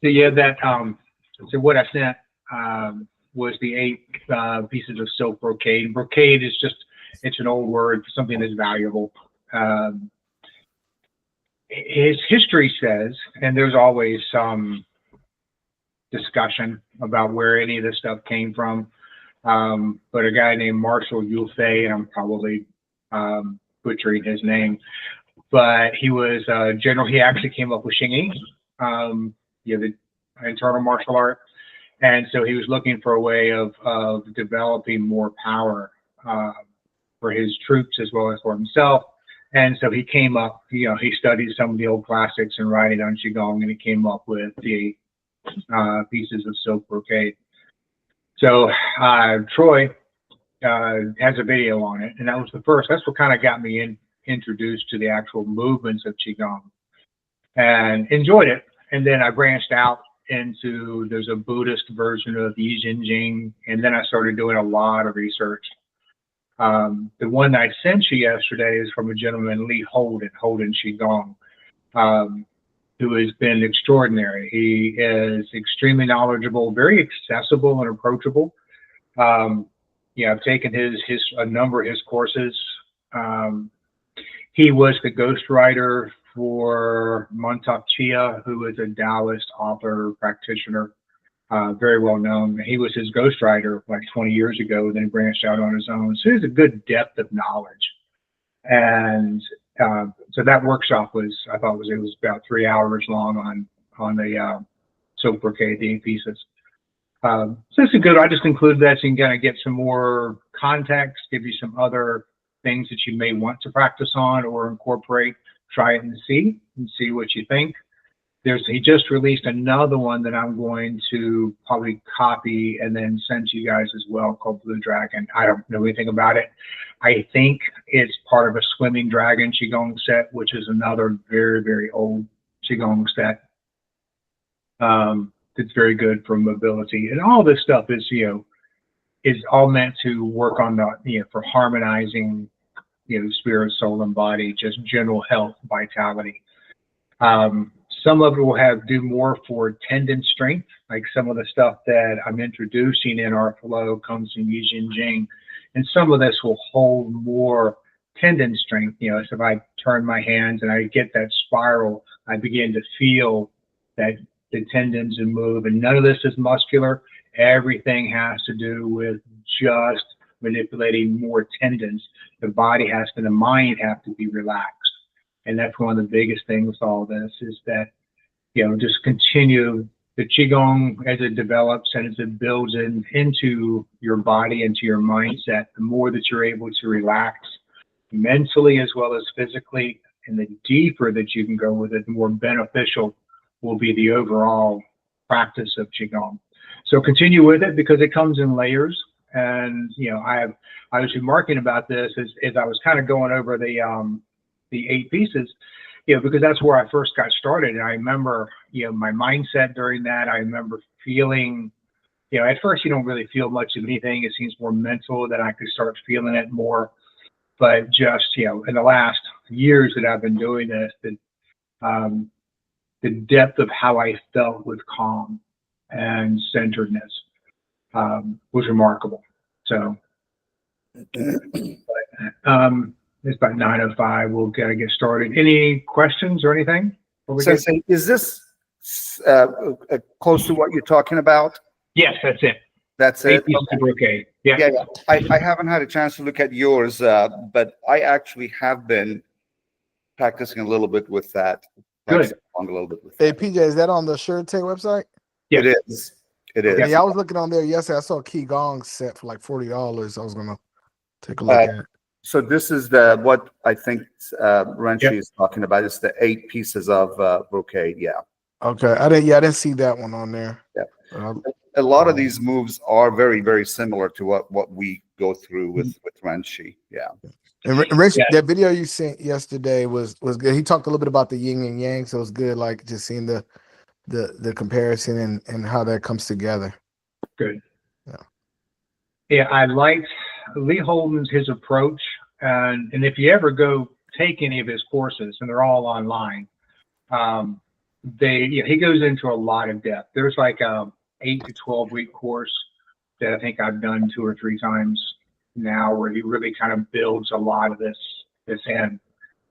So yeah, that so what I sent was the 8 pieces of silk brocade. Brocade is just, it's an old word for something that's valuable. His history says, and there's always some discussion about where any of this stuff came from, but a guy named Marshall Yulfe, and I'm probably butchering his name, but he was a general. He actually came up with Qigong, the internal martial art. And so he was looking for a way of developing more power for his troops as well as for himself. And so he came up, he studied some of the old classics and writing on Qigong, and he came up with the pieces of silk brocade. So Troy has a video on it, and that was the first. That's what kind of got me introduced to the actual movements of Qigong, and enjoyed it. And then I branched out into, there's a Buddhist version of Yi Jin Jing, and then I started doing a lot of research. The one I sent you yesterday is from a gentleman, Lee Holden Qigong, who has been extraordinary. He is extremely knowledgeable, very accessible and approachable. I've taken a number of his courses. He was the ghostwriter for Montauk Chia, who is a Taoist author, practitioner, very well known. He was his ghostwriter like 20 years ago, then branched out on his own. So there's a good depth of knowledge. And so that workshop was, I thought it was about 3 hours long on the silk brocade, the 8 pieces. So it's a good, I just included that so you can kind of get some more context, give you some other things that you may want to practice on or incorporate. Try it and see what you think. He just released another one that I'm going to probably copy and then send to you guys as well, called Blue Dragon. I don't know anything about it. I think it's part of a Swimming Dragon Qigong set, which is another very, very old Qigong set. It's very good for mobility, and all this stuff is all meant to work on for harmonizing spirit, soul, and body, just general health, vitality. Some of it will do more for tendon strength, like some of the stuff that I'm introducing in our flow comes from Yi Jin Jing, and some of this will hold more tendon strength. So if I turn my hands and I get that spiral, I begin to feel that the tendons and move, and none of this is muscular. Everything has to do with just manipulating more tendons. The mind have to be relaxed. And that's one of the biggest things with all this is that, just continue the Qigong as it develops and as it builds into your body, into your mindset, the more that you're able to relax mentally as well as physically, and the deeper that you can go with it, the more beneficial will be the overall practice of Qigong. So continue with it because it comes in layers. And I was remarking about this as I was kind of going over the 8 pieces, because that's where I first got started. And I remember, my mindset during that. I remember feeling, at first you don't really feel much of anything. It seems more mental. That I could start feeling it more. But just in the last years that I've been doing this, the depth of how I felt with calm and centeredness was remarkable. So, it's about 9:05. We'll gotta get started. Any questions or anything? Sensei, is this close to what you're talking about? Yes, that's it. That's it. Okay. Yeah. I haven't had a chance to look at yours, but I actually have been practicing a little bit with that. Good. A little bit with Hey, PJ, is that on the SureTech website? Yeah. It is. It is. Yeah, I was looking on there yesterday. I saw a Qigong set for like $40. I was gonna take a look at it. So this is what I think Renshi is talking about. It's the 8 pieces of brocade. Yeah. Okay, I didn't see that one on there. Yeah. A lot of these moves are very, very similar to what we go through with Renshi. Yeah. And Renshi, that video you sent yesterday was good. He talked a little bit about the yin and yang, so it was good, like just seeing the comparison and how that comes together. Good. Yeah, I liked Lee Holden's his approach, and if you ever go take any of his courses, and they're all online, he goes into a lot of depth. There's like a 8 to 12 week course that I think I've done 2 or 3 times now, where he really kind of builds a lot of this in.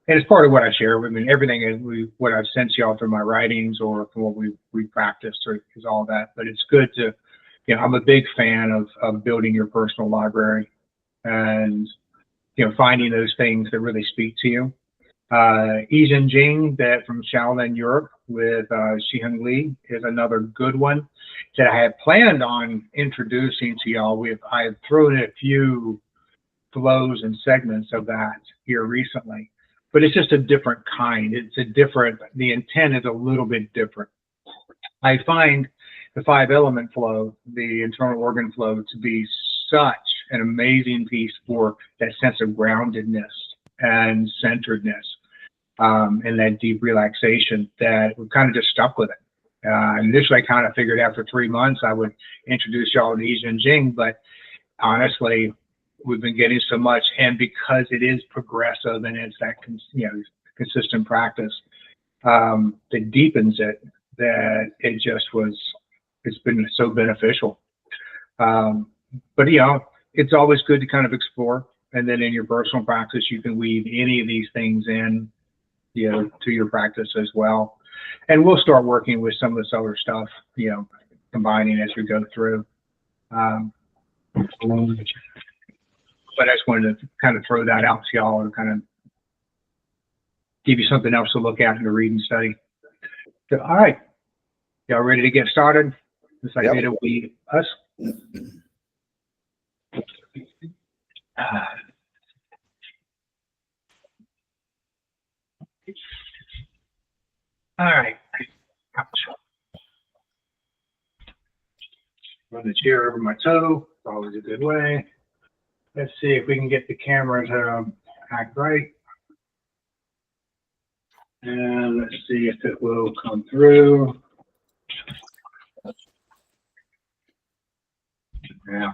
And it's part of what I share. I mean, everything is what I've sent y'all through my writings or from what we practiced is all that. But it's good to, I'm a big fan of building your personal library and, finding those things that really speak to you. Yijin Jing, that from Shaolin, Europe, with Shiheng Li, is another good one that I had planned on introducing to y'all. I have thrown in a few flows and segments of that here recently, but it's just a different kind. The intent is a little bit different. I find the 5-element flow, the internal organ flow, to be such an amazing piece for that sense of groundedness and centeredness, and that deep relaxation, that we've kind of just stuck with it. Initially, I kind of figured after 3 months I would introduce y'all to Yijin Jing, but honestly, we've been getting so much, and because it is progressive and it's that consistent practice that deepens it, that it's been so beneficial. But it's always good to kind of explore, and then in your personal practice you can weave any of these things in to your practice as well. And we'll start working with some of this other stuff, combining as we go through. But I just wanted to kind of throw that out to y'all and kind of give you something else to look at in the read and study. So, all right, y'all ready to get started? This idea will be us. All right. Run the chair over my toe. It's always a good way. Let's see if we can get the camera to act right. And let's see if it will come through. Yeah.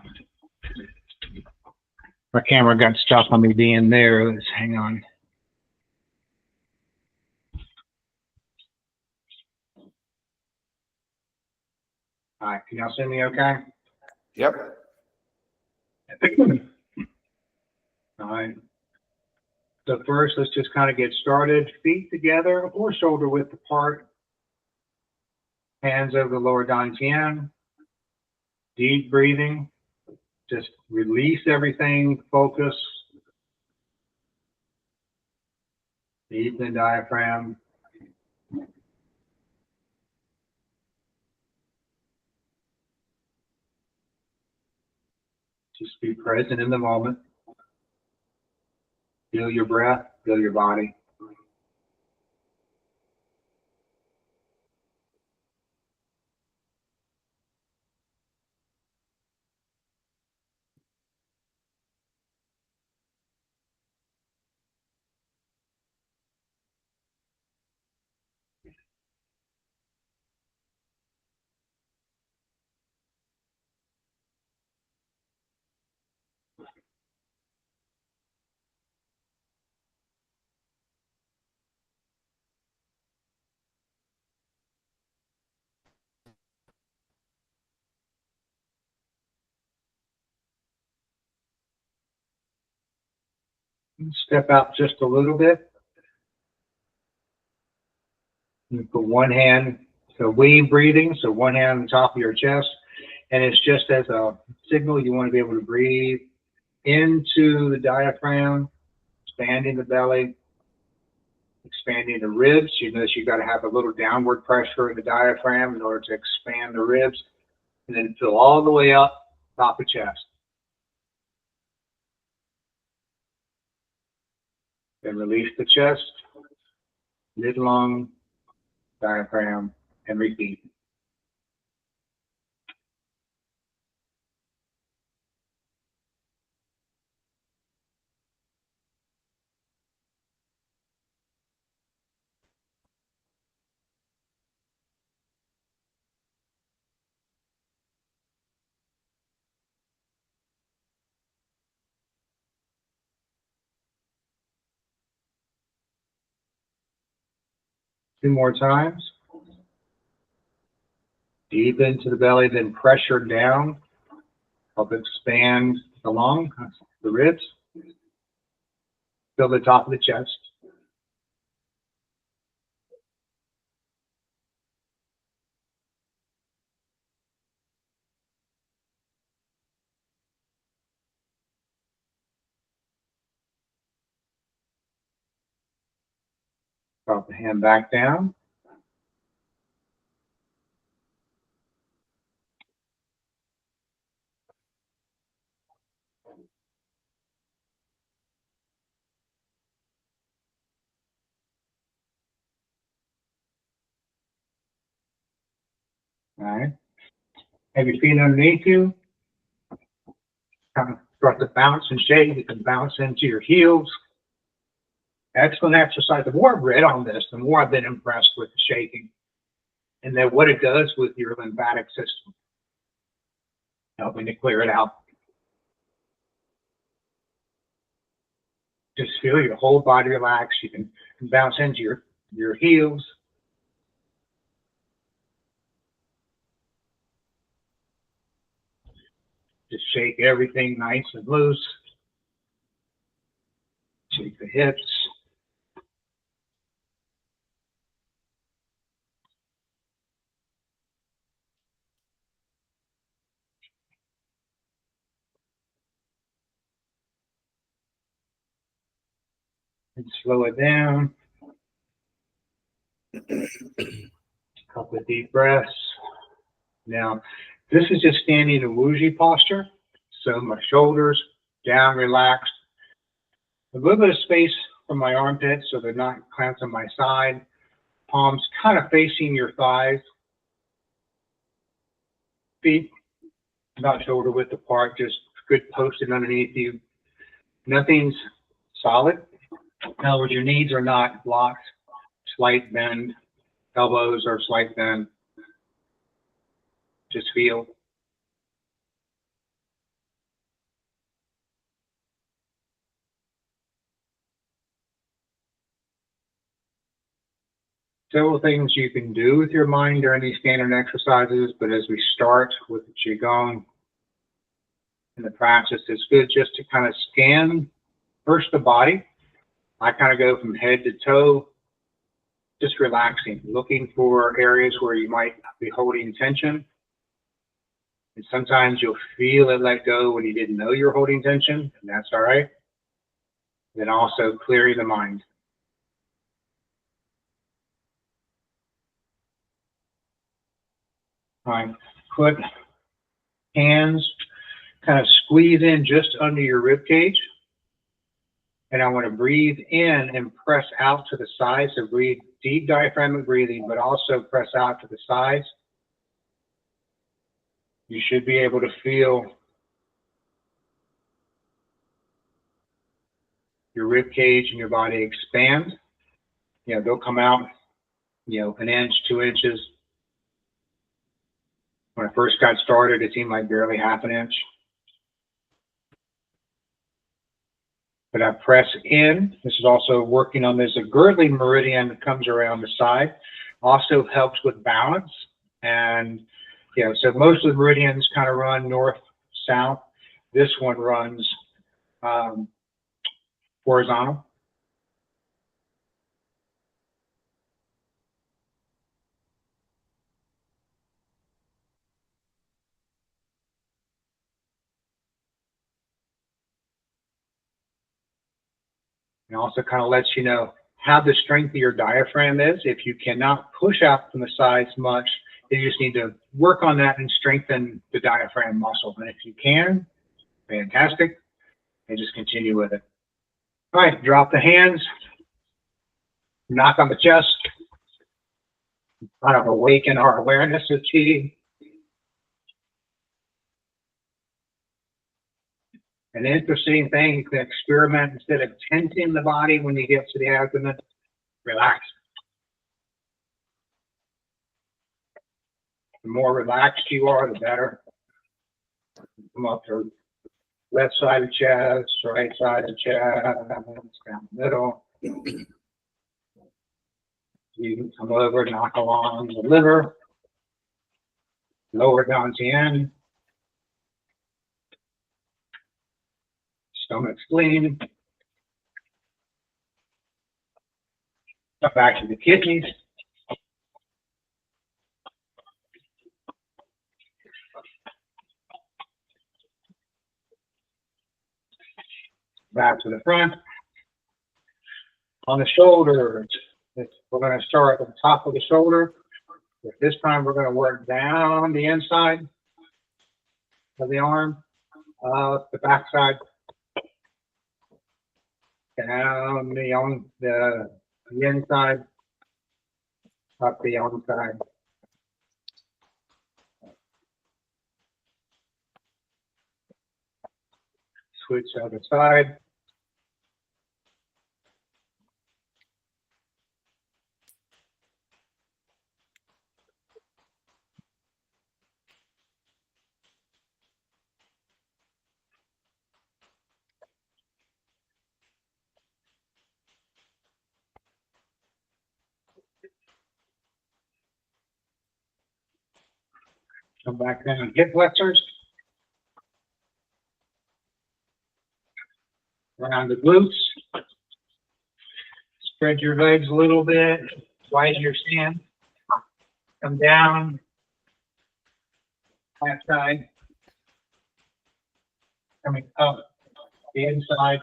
My camera got stuck on me being there. Let's hang on. All right, can y'all see me okay? Yep. All right. So first, let's just kind of get started. Feet together or shoulder width apart. Hands over the lower dantian. Deep breathing. Just release everything. Focus. Deepen the diaphragm. Just be present in the moment. Feel your breath. Feel your body. Step out just a little bit. You put one hand, so wave breathing, so one hand on the top of your chest, and it's just as a signal you want to be able to breathe into the diaphragm, expanding the belly, expanding the ribs. You notice you've got to have a little downward pressure in the diaphragm in order to expand the ribs, and then fill all the way up, top of chest. Then release the chest, mid-lung, diaphragm, and repeat. Two more times. Deep into the belly, then pressure down. Help expand the lung, the ribs. Fill the top of the chest. Drop the hand back down. All right. Have your feet underneath you. Kind of start to bounce and shake. You can bounce into your heels. Excellent exercise. The more I've read on this, the more I've been impressed with the shaking and then what it does with your lymphatic system, helping to clear it out. Just feel your whole body relax. You can bounce into your heels. Just shake everything nice and loose. Shake the hips. And slow it down. A couple of deep breaths. Now, this is just standing in a wuji posture. So my shoulders down, relaxed. A little bit of space from my armpits so they're not clamped on my side. Palms kind of facing your thighs. Feet about shoulder width apart, just good posted underneath you. Nothing's solid. In other words, your knees are not locked. Slight bend. Elbows are slight bend. Just feel. Several things you can do with your mind during these standard exercises, but as we start with the Qigong and the practice, it's good just to kind of scan first the body. I kind of go from head to toe, just relaxing, looking for areas where you might be holding tension. And sometimes you'll feel it let go when you didn't know you're holding tension, and that's all right. Then also clearing the mind. All right, put hands, kind of squeeze in just under your rib cage. And I want to breathe in and press out to the sides. So breathe deep diaphragmatic breathing, but also press out to the sides. You should be able to feel your rib cage and your body expand. You know, they'll come out, you know, an inch, 2 inches. When I first got started, it seemed like barely half an inch. But I press in. This is also working on this. A girdling meridian that comes around the side also helps with balance. And, you know, so most of the meridians kind of run north, south. This one runs horizontal. And also kind of lets you know how the strength of your diaphragm is. If you cannot push out from the sides much, you just need to work on that and strengthen the diaphragm muscle. And if you can, fantastic. And just continue with it. All right, drop the hands. Knock on the chest. Kind of awaken our awareness of Qi. An interesting thing, you can experiment instead of tensing the body when you get to the abdomen, relax. The more relaxed you are, the better. Come up to left side of chest, right side of chest, down the middle. You can come over, knock along the liver. Lower dantian, stomach spleen, up back to the kidneys, back to the front. On the shoulders, we're going to start at the top of the shoulder. This time we're going to work down the inside of the arm, up the backside, down the inside, up the outside. Switch to the other side. Come back down, hip flexors. Around the glutes. Spread your legs a little bit, widen your stance. Come down. Left side. Coming up the inside.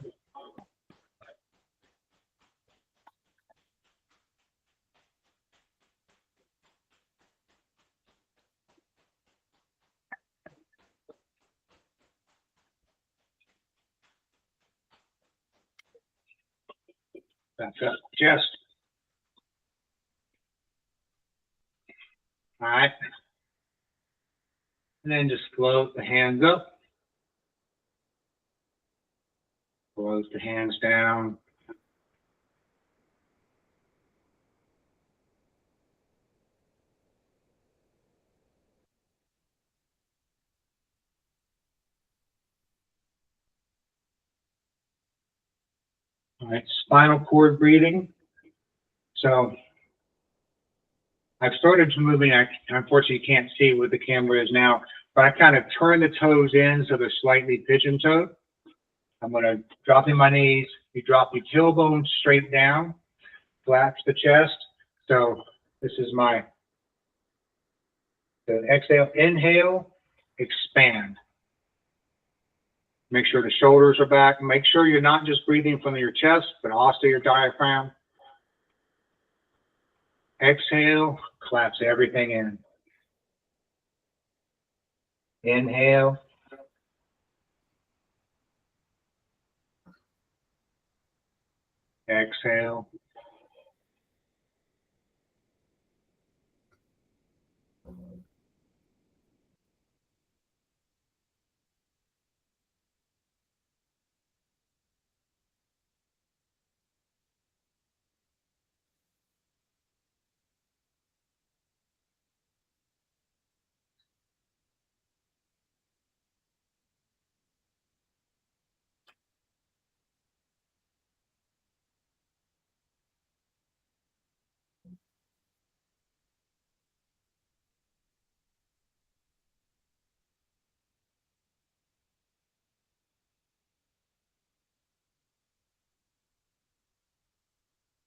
Back up chest. All right. And then just float the hands up. Float the hands down. All right, spinal cord breathing. So I've started to move in. Unfortunately, you can't see what the camera is now, but I kind of turn the toes in so they're slightly pigeon-toed. I'm going to drop in my knees. You drop your tailbone straight down, flaps the chest. So this is the exhale, inhale, expand. Make sure the shoulders are back. Make sure you're not just breathing from your chest, but also your diaphragm. Exhale, collapse everything in. Inhale. Exhale.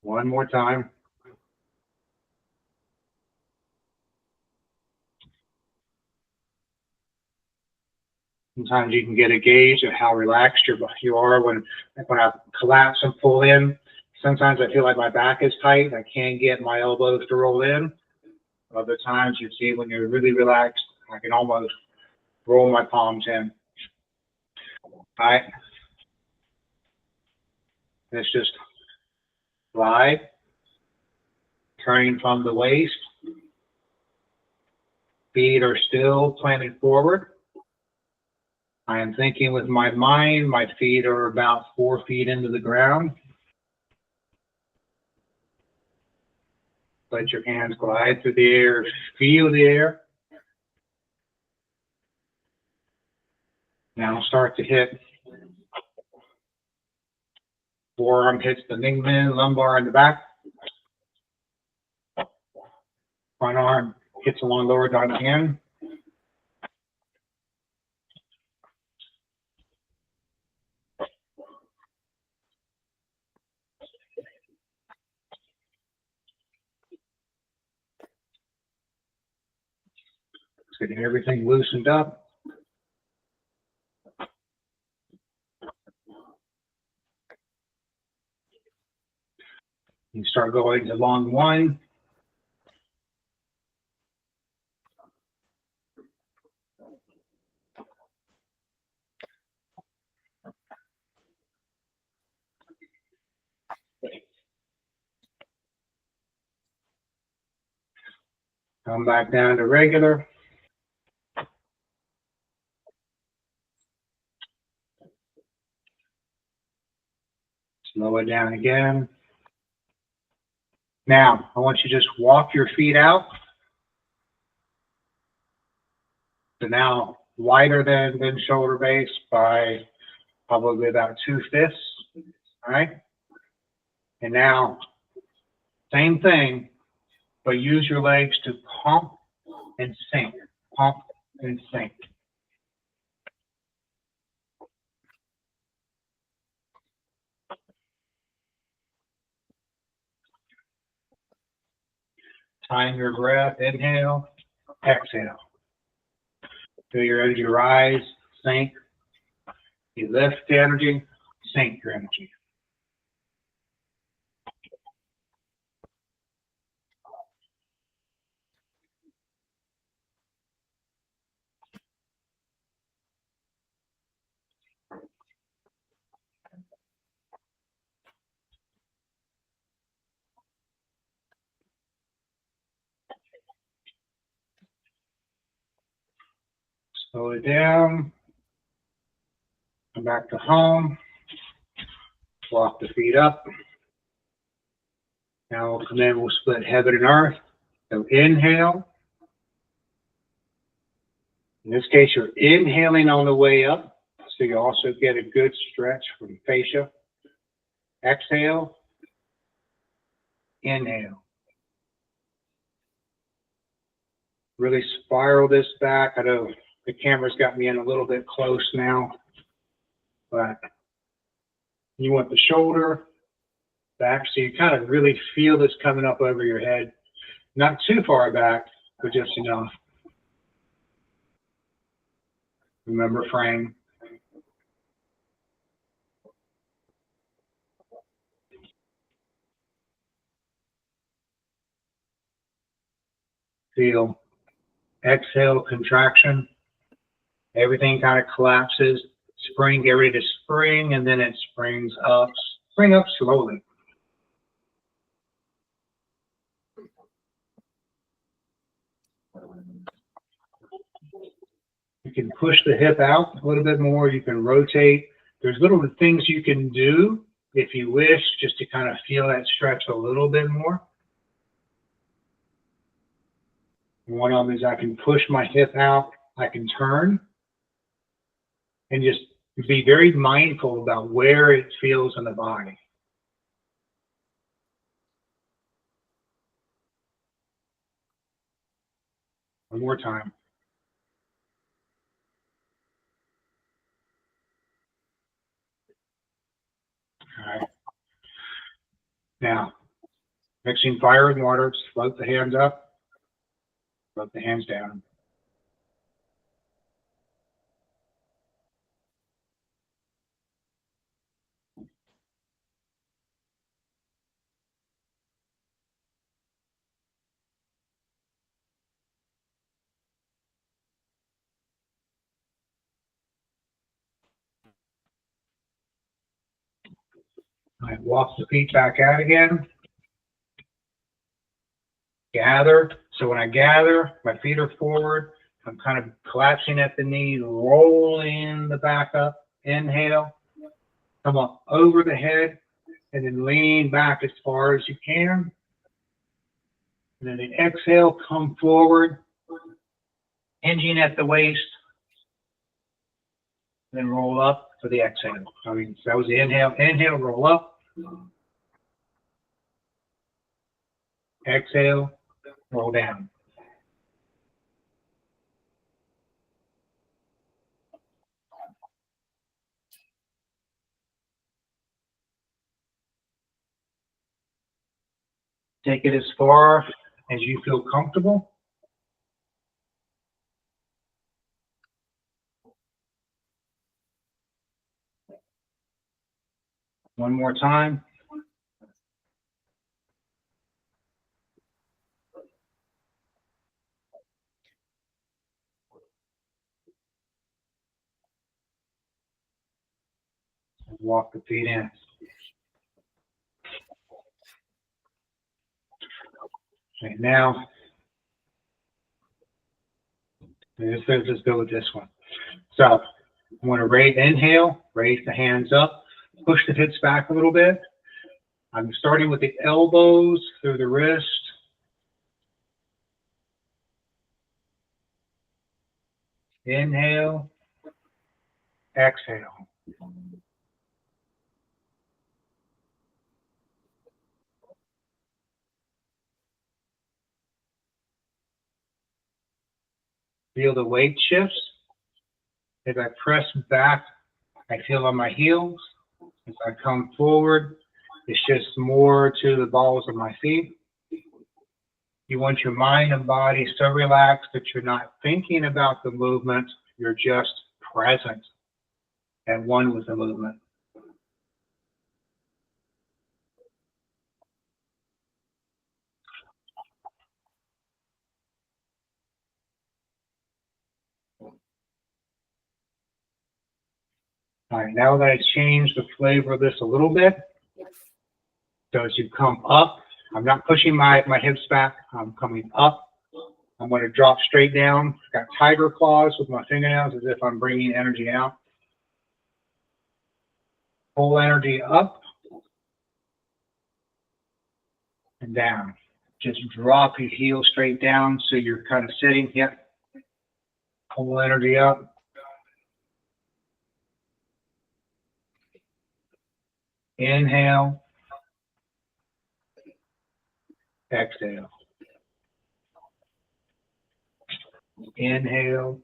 One more time. Sometimes you can get a gauge of how relaxed you are when I collapse and pull in. Sometimes I feel like my back is tight. I can't get my elbows to roll in. Other times you see when you're really relaxed, I can almost roll my palms in. All right. Let's just glide, turning from the waist. Feet are still planted forward. I am thinking with my mind, my feet are about 4 feet into the ground. Let your hands glide through the air, feel the air. Now start to hit. Forearm hits the Ningmen, lumbar in the back. Front arm hits along lower dantian. Just getting everything loosened up. You start going to long one. Come back down to regular. Slow it down again. Now, I want you to just walk your feet out. So now wider than shoulder base by probably about 2/5. All right. And now, same thing, but use your legs to pump and sink. Pump and sink. Time your breath. Inhale, exhale. Feel your energy rise, sink. You lift the energy, sink your energy. Slow it down. Come back to home. Walk the feet up. Now we'll come in, we'll split heaven and earth. So inhale. In this case, you're inhaling on the way up, so you also get a good stretch from fascia. Exhale. Inhale. Really spiral this back. I know the camera's got me in a little bit close now, but you want the shoulder back so you kind of really feel this coming up over your head. Not too far back, but just enough. Remember frame. Feel. Exhale, contraction. Everything kind of collapses. Spring, get ready to spring, and then it springs up. Spring up slowly. You can push the hip out a little bit more. You can rotate. There's little things you can do if you wish, just to kind of feel that stretch a little bit more. One of them is I can push my hip out. I can turn and just be very mindful about where it feels in the body. One more time. All right. Now, mixing fire and water, float the hands up, float the hands down. I walk the feet back out again. Gather. So when I gather, my feet are forward. I'm kind of collapsing at the knee, rolling the back up. Inhale. Come up over the head, and then lean back as far as you can. And then the exhale, come forward, hinging at the waist. Then roll up for the exhale. So that was the inhale. Inhale, roll up. Exhale, roll down. Take it as far as you feel comfortable. One more time. Walk the feet in. Okay, now, let's go with this one. So, I want to inhale, raise the hands up, push the hips back a little bit. I'm starting with the elbows through the wrist. Inhale, exhale. Feel the weight shifts. As I press back, I feel on my heels. As I come forward, it shifts more to the balls of my feet. You want your mind and body so relaxed that you're not thinking about the movement. You're just present and one with the movement. All right, now that I changed the flavor of this a little bit, so as you come up, I'm not pushing my hips back, I'm coming up. I'm going to drop straight down. I've got tiger claws with my fingernails as if I'm bringing energy out. Pull energy up and down. Just drop your heels straight down so you're kind of sitting. Yep. Pull energy up. Inhale. Exhale. Inhale.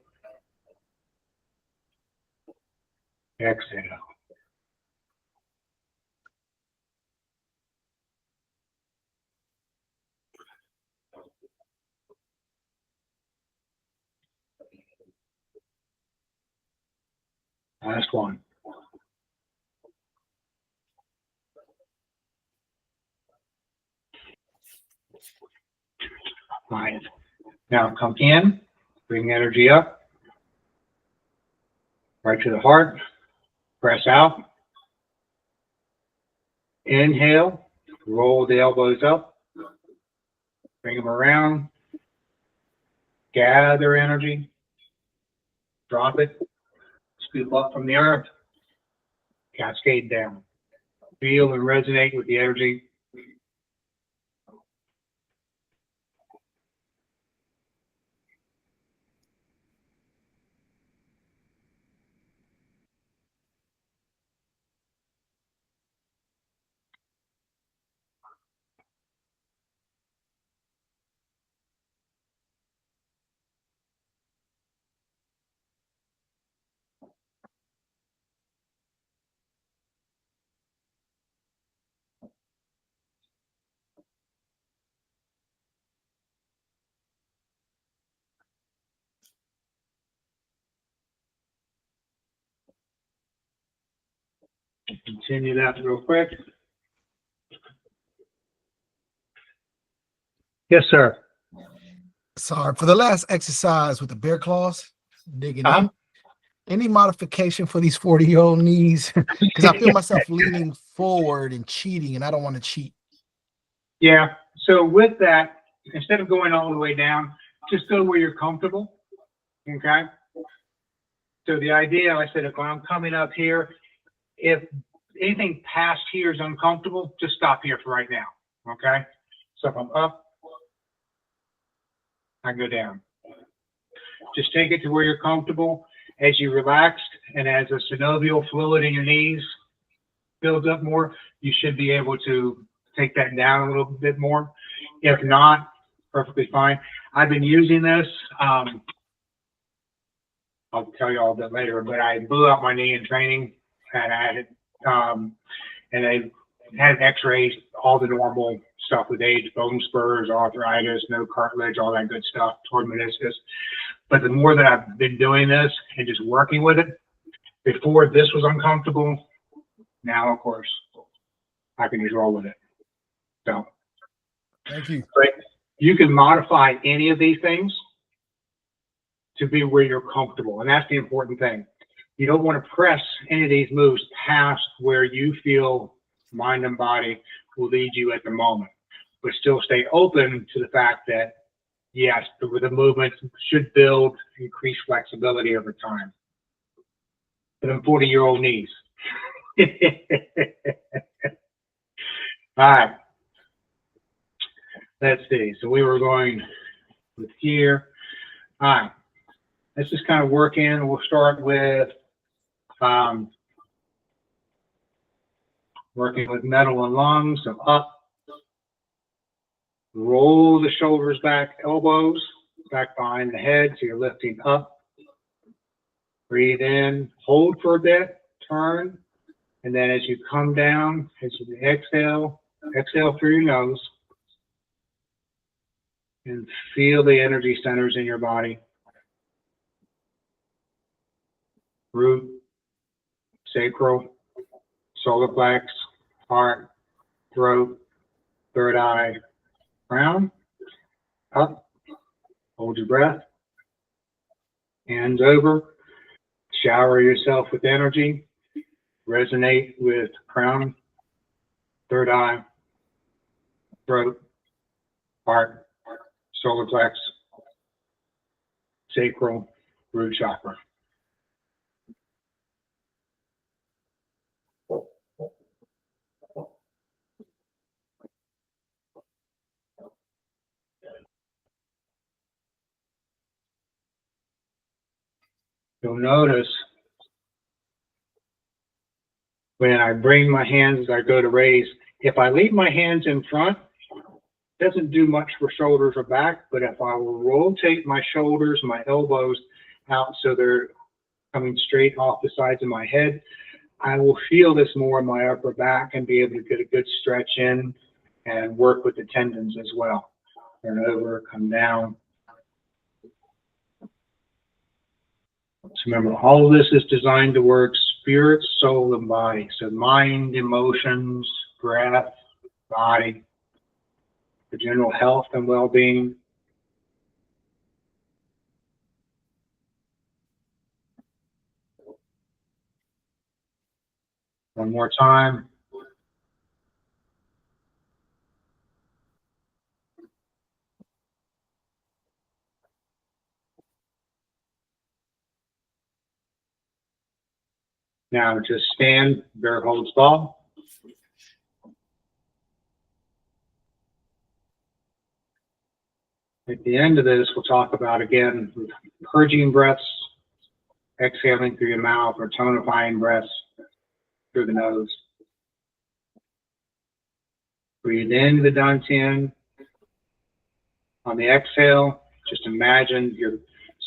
Exhale. Last one. All right. Now come in, bring energy up, right to the heart, press out. Inhale, roll the elbows up, bring them around, gather energy, drop it, scoop up from the earth, cascade down. Feel and resonate with the energy. Continue that real quick. Yes, sir. Sorry for the last exercise with the bear claws, digging in. Any modification for these 40-year-old knees? Because I feel myself leaning forward and cheating, and I don't want to cheat. Yeah. So with that, instead of going all the way down, just go where you're comfortable. Okay. So the idea, I said, if I'm coming up here, if anything past here is uncomfortable, just stop here for right now. Okay. So if I'm up, I go down. Just take it to where you're comfortable. As you relax and as the synovial fluid in your knees builds up more, you should be able to take that down a little bit more. If not, perfectly fine. I've been using this. I'll tell you all that later, but I blew out my knee in training and I had and I had x-rays, all the normal stuff with age, bone spurs, arthritis, no cartilage, all that good stuff, torn meniscus. But the more that I've been doing this and just working with it, before this was uncomfortable, now, of course, I can just roll with it. So, Thank you. but you can modify any of these things to be where you're comfortable. And that's the important thing. You don't want to press any of these moves past where you feel mind and body will lead you at the moment, but still stay open to the fact that, yes, the movement should build increased flexibility over time. For them 40-year-old knees. All right. Let's see. So we were going with here. All right. Let's just kind of work in. We'll start with working with metal and lungs. So up. Roll the shoulders back, elbows back behind the head. So you're lifting up. Breathe in, hold for a bit, turn. And then as you come down, as you exhale, exhale through your nose. And feel the energy centers in your body. Root, sacral, solar plex, heart, throat, third eye, crown. Up, hold your breath. Hands over, shower yourself with energy. Resonate with crown, third eye, throat, heart, solar plex, sacral, root chakra. You'll notice when I bring my hands as I go to raise, if I leave my hands in front, it doesn't do much for shoulders or back, but if I will rotate my shoulders, my elbows out so they're coming straight off the sides of my head, I will feel this more in my upper back and be able to get a good stretch in and work with the tendons as well. Turn over, come down. So remember, all of this is designed to work spirit, soul, and body. So mind, emotions, breath, body, for general health and well-being. One more time. Now just stand, bear holds ball. At the end of this, we'll talk about, again, purging breaths, exhaling through your mouth, or tonifying breaths through the nose. Breathe in the dantian. On the exhale, just imagine you're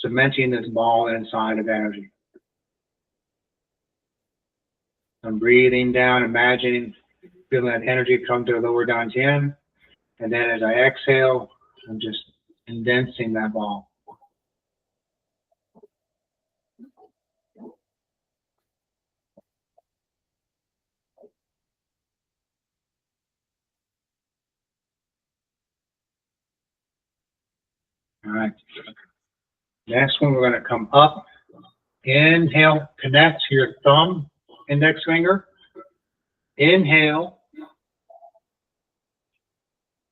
cementing this ball inside of energy. I'm breathing down, imagining, feeling that energy come to the lower dantian. And then as I exhale, I'm just condensing that ball. All right. Next one, we're going to come up. Inhale, connect to your thumb, index finger. Inhale.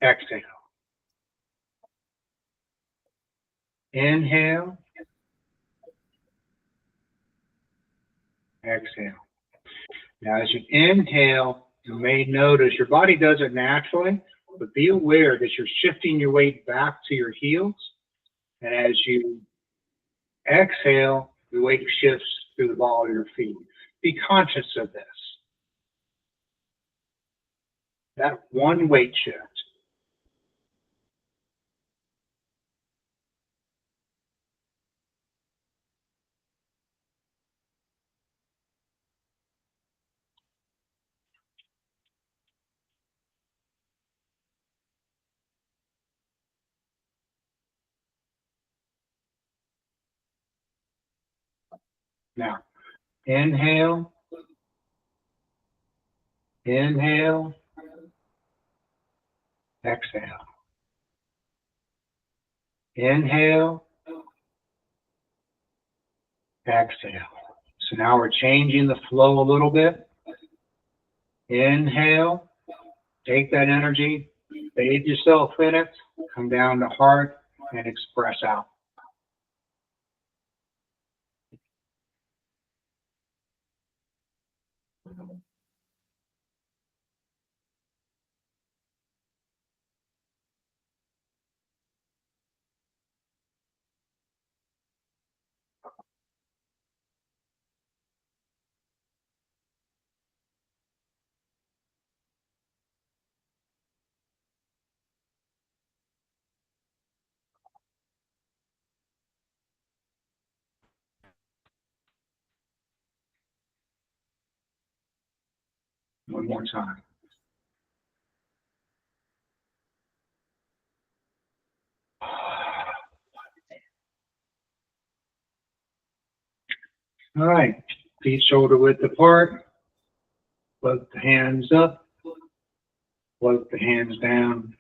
Exhale. Inhale. Exhale. Now, as you inhale, you may notice your body does it naturally, but be aware that you're shifting your weight back to your heels. And as you exhale, the weight shifts through the ball of your feet. Be conscious of this. That one weight shift. Now, inhale. Inhale. Exhale. Inhale. Exhale. So now we're changing the flow a little bit. Inhale. Take that energy. Bathe yourself in it. Come down to heart and express out. One more time. All right. Feet shoulder width apart. Float the hands up. Float the hands down.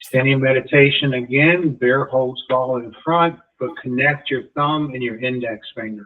Standing meditation again. Bear holds fall in front, but connect your thumb and your index finger.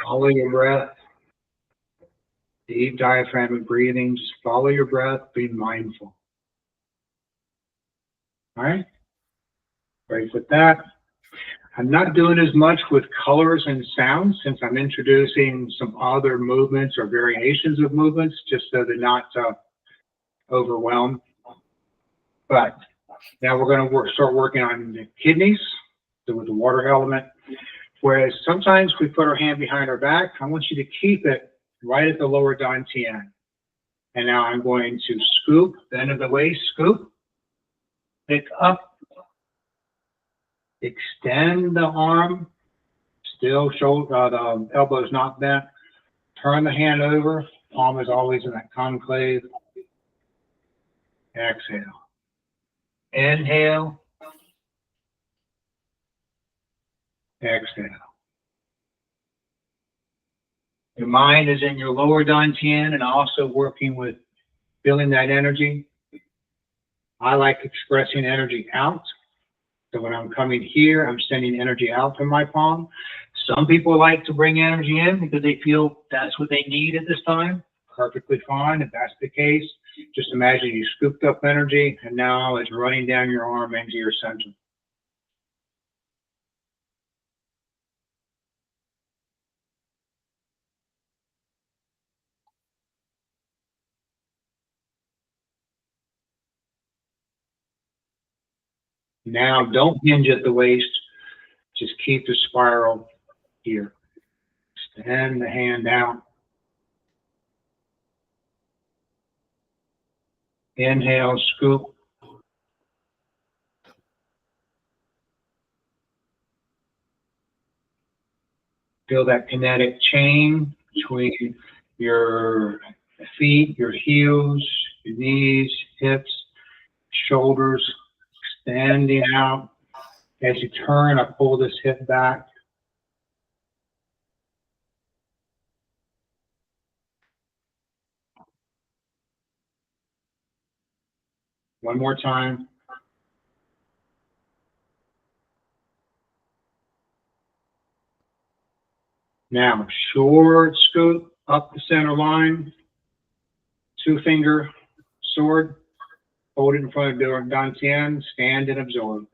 Follow your breath. Deep diaphragmatic breathing. Just follow your breath. Be mindful. All right. Great with that. I'm not doing as much with colors and sounds since I'm introducing some other movements or variations of movements just so they're not overwhelmed. But now we're going to start working on the kidneys, so with the water element. Whereas sometimes we put our hand behind our back, I want you to keep it right at the lower dantian. And now I'm going to scoop, the end of the waist, scoop, pick up, extend the arm, still shoulder, the elbow's not bent. Turn the hand over, palm is always in that concave. Exhale. Inhale. Exhale. Your mind is in your lower dantian and also working with feeling that energy. I like expressing energy out. So when I'm coming here, I'm sending energy out from my palm. Some people like to bring energy in because they feel that's what they need at this time. Perfectly fine if that's the case. Just imagine you scooped up energy and now it's running down your arm into your center. Now don't hinge at the waist. Just keep the spiral here. Extend the hand out. Inhale, scoop. Feel that kinetic chain between your feet, your heels, your knees, hips, shoulders, extending out. As you turn, I pull this hip back. One more time. Now, short scoop up the center line, 2-finger sword, hold it in front of the dantian, stand and absorb.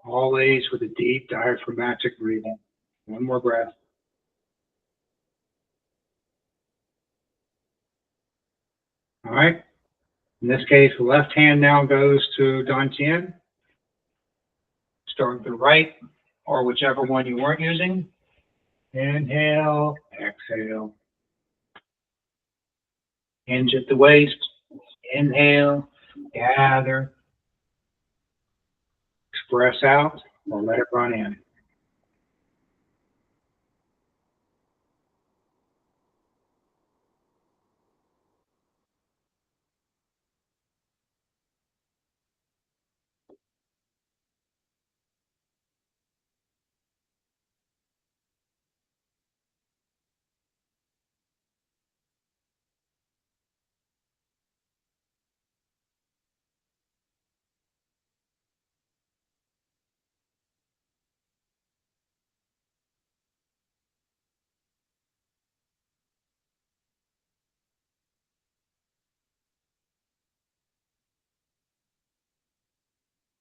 Always with a deep diaphragmatic breathing. One more breath. All right. In this case, the left hand now goes to dantian. Start with the right, or whichever one you weren't using. Inhale, exhale. Hinge at the waist. Inhale, gather. Express out, or let it run in.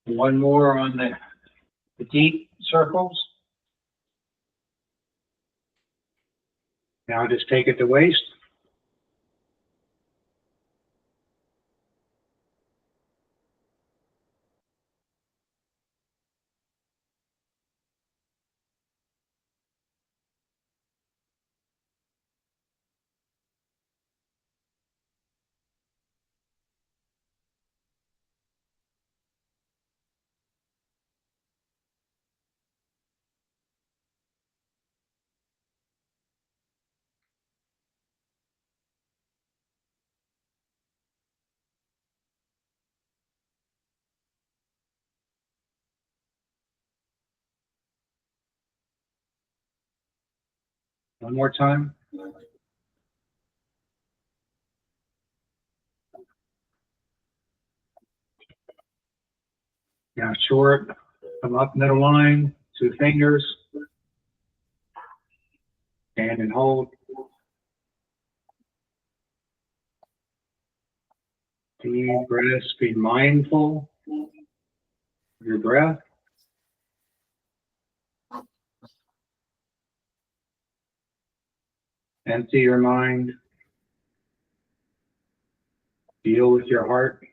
One more on the deep circles. Now just take it to waist. One more time. Now short, come up middle line, 2 fingers. Stand and hold. Deep breaths, be mindful of your breath. Empty your mind. Feel with your heart.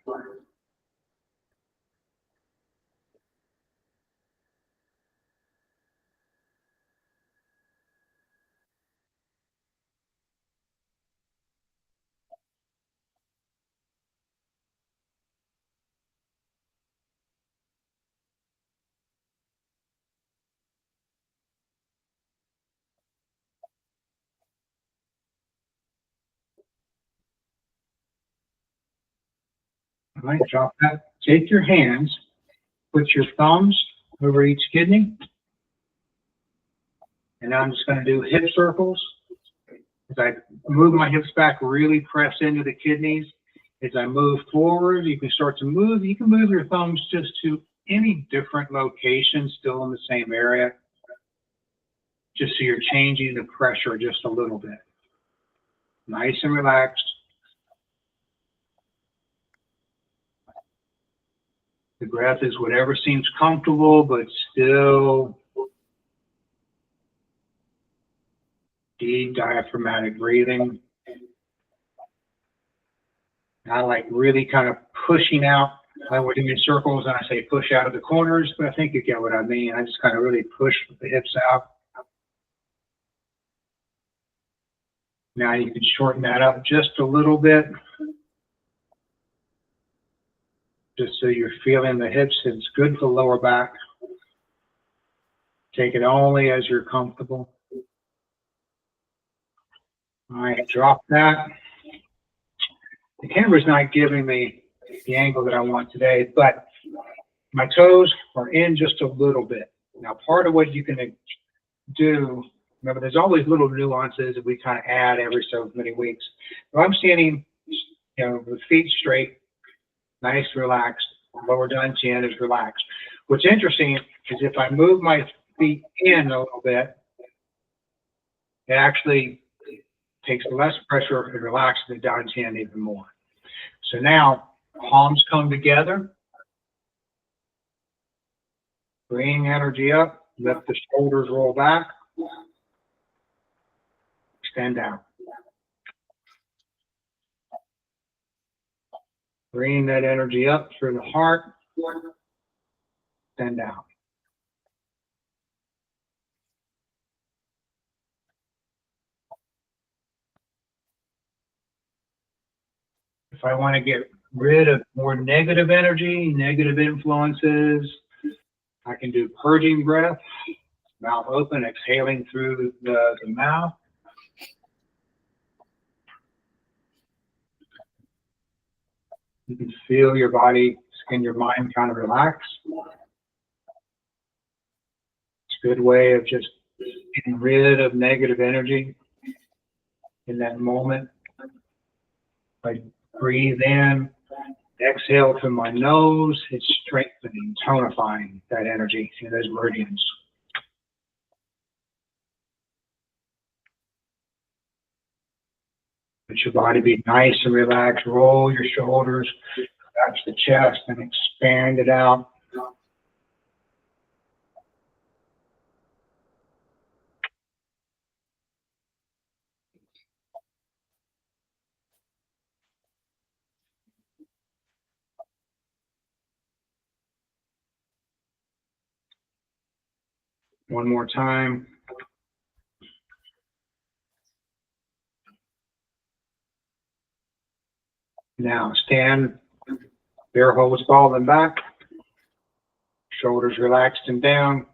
All right, drop that. Take your hands, put your thumbs over each kidney. And now I'm just going to do hip circles. As I move my hips back, really press into the kidneys. As I move forward, you can start to move. You can move your thumbs just to any different location, still in the same area, just so you're changing the pressure just a little bit. Nice and relaxed. The breath is whatever seems comfortable, but still deep diaphragmatic breathing. Not like really kind of pushing out. Like we're doing circles and I say push out of the corners, but I think you get what I mean. I just kind of really push the hips out. Now you can shorten that up just a little bit. just so you're feeling the hips. It's good for the lower back. Take it only as you're comfortable. All right, drop that. The camera's not giving me the angle that I want today, but my toes are in just a little bit. Now, part of what you can do, remember, there's always little nuances that we kind of add every so many weeks. If I'm standing, with feet straight, nice, relaxed, lower chin is relaxed. What's interesting is if I move my feet in a little bit, it actually takes less pressure and relaxes the down chin even more. So now, palms come together, bring energy up, let the shoulders roll back, extend out. Bring that energy up through the heart, extend out. If I want to get rid of more negative energy, negative influences, I can do purging breath, mouth open, exhaling through the mouth. You can feel your body and your mind kind of relax. It's a good way of just getting rid of negative energy in that moment. I breathe in, exhale through my nose. It's strengthening, tonifying that energy in those meridians. Let your body be nice and relaxed. Roll your shoulders, touch the chest, and expand it out. One more time. Now stand, bare hose falling back, shoulders relaxed and down.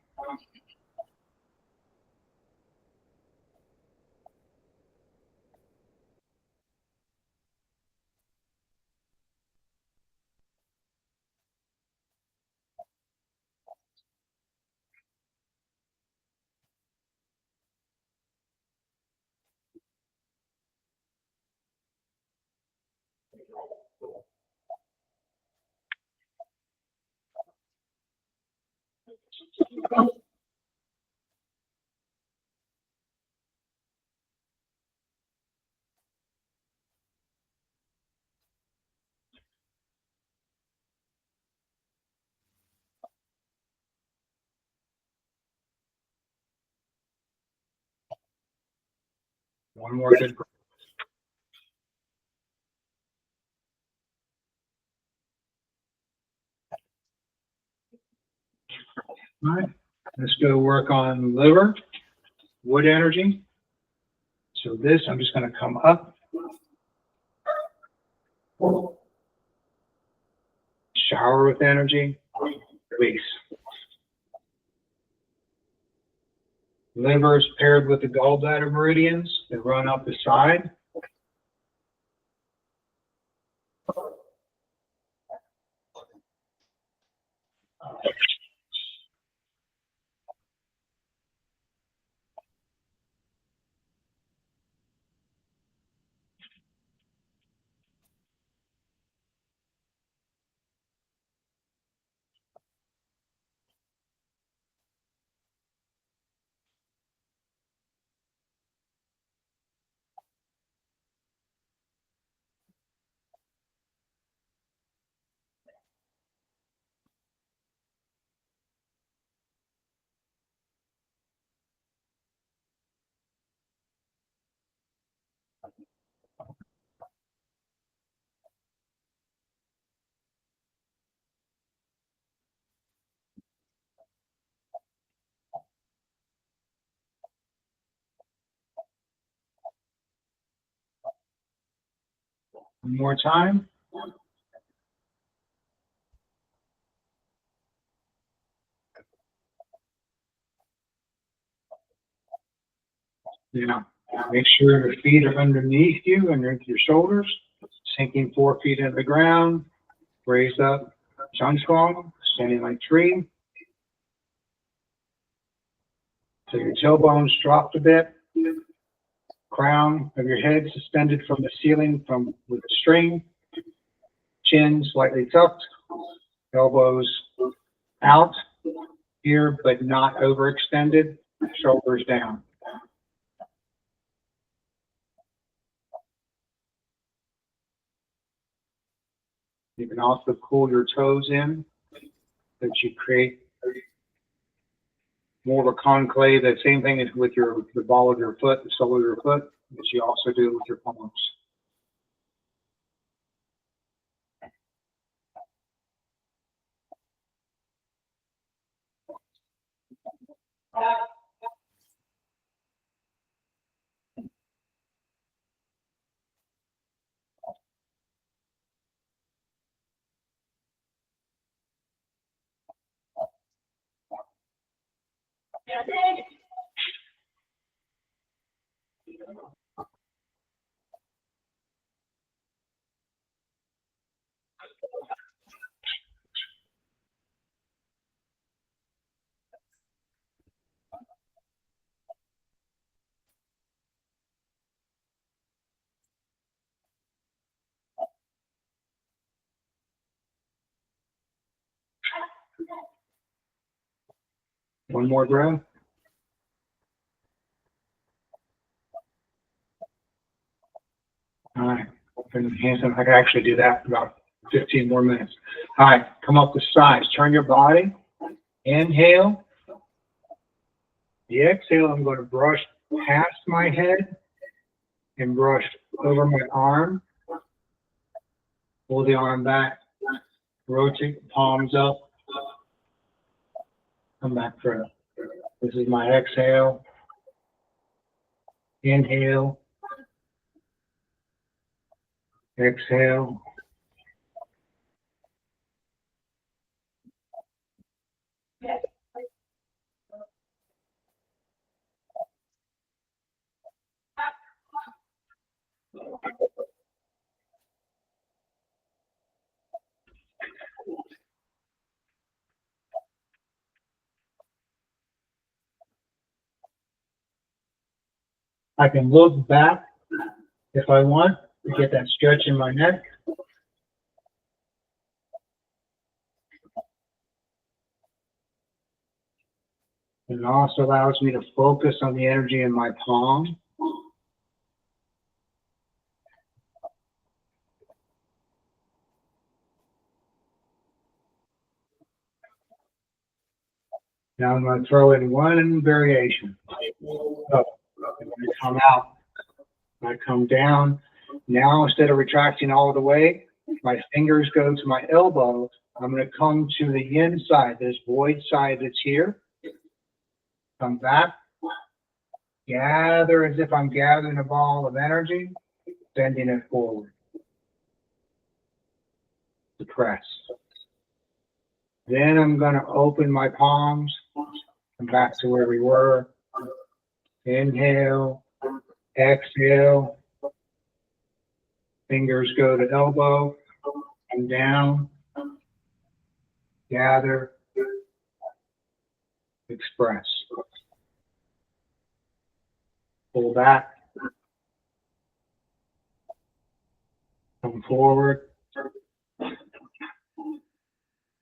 One more good breath. All right, let's go work on liver, wood energy. So this, I'm just going to come up, shower with energy, release. Liver is paired with the gallbladder meridians that run up the side. One more time. Now, make sure your feet are underneath you, underneath your shoulders, sinking 4 feet into the ground, raise up, Qigong, standing like tree. So your tailbones dropped a bit, crown of your head suspended from the ceiling with a string, chin slightly tucked, elbows out here but not overextended, shoulders down. You can also pull your toes in, that you create more of a conclave. The same thing as with the ball of your foot, the sole of your foot, as you also do with your palms. One more breath. All right, open the hands up. I can actually do that in about 15 more minutes. All right, come up the sides. Turn your body. Inhale. The exhale, I'm going to brush past my head and brush over my arm. Pull the arm back. Rotate the palms up. Come back through. This is my exhale. Inhale. Exhale. I can look back if I want to get that stretch in my neck. And it also allows me to focus on the energy in my palm. Now I'm going to throw in one variation. So, when I come out, I come down. Now, instead of retracting all the way, my fingers go to my elbows. I'm going to come to the inside, this void side that's here. Come back. Gather as if I'm gathering a ball of energy, sending it forward. Press. Then I'm going to open my palms and back to where we were. Inhale, exhale. Fingers go to elbow and down. Gather, express. Pull back. Come forward.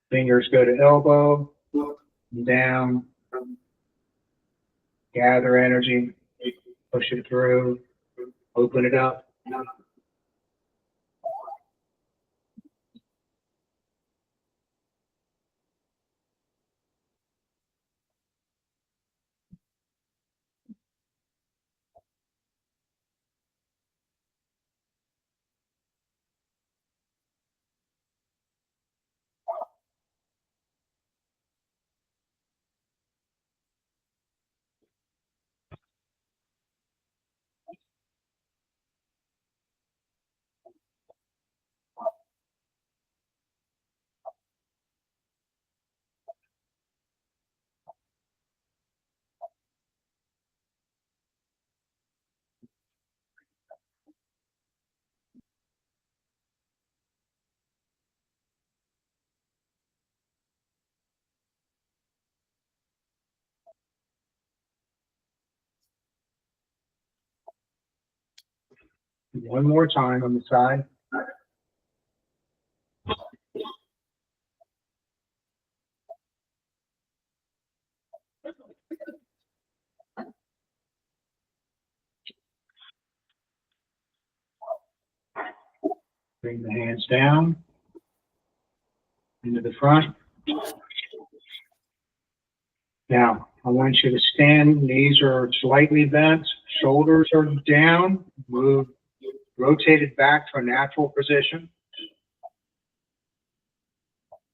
Fingers go to elbow, down. Gather energy, push it through, open it up. One more time on the side. Bring the hands down into the front. Now, I want you to stand. Knees are slightly bent. Shoulders are down. Move, rotate it back to a natural position.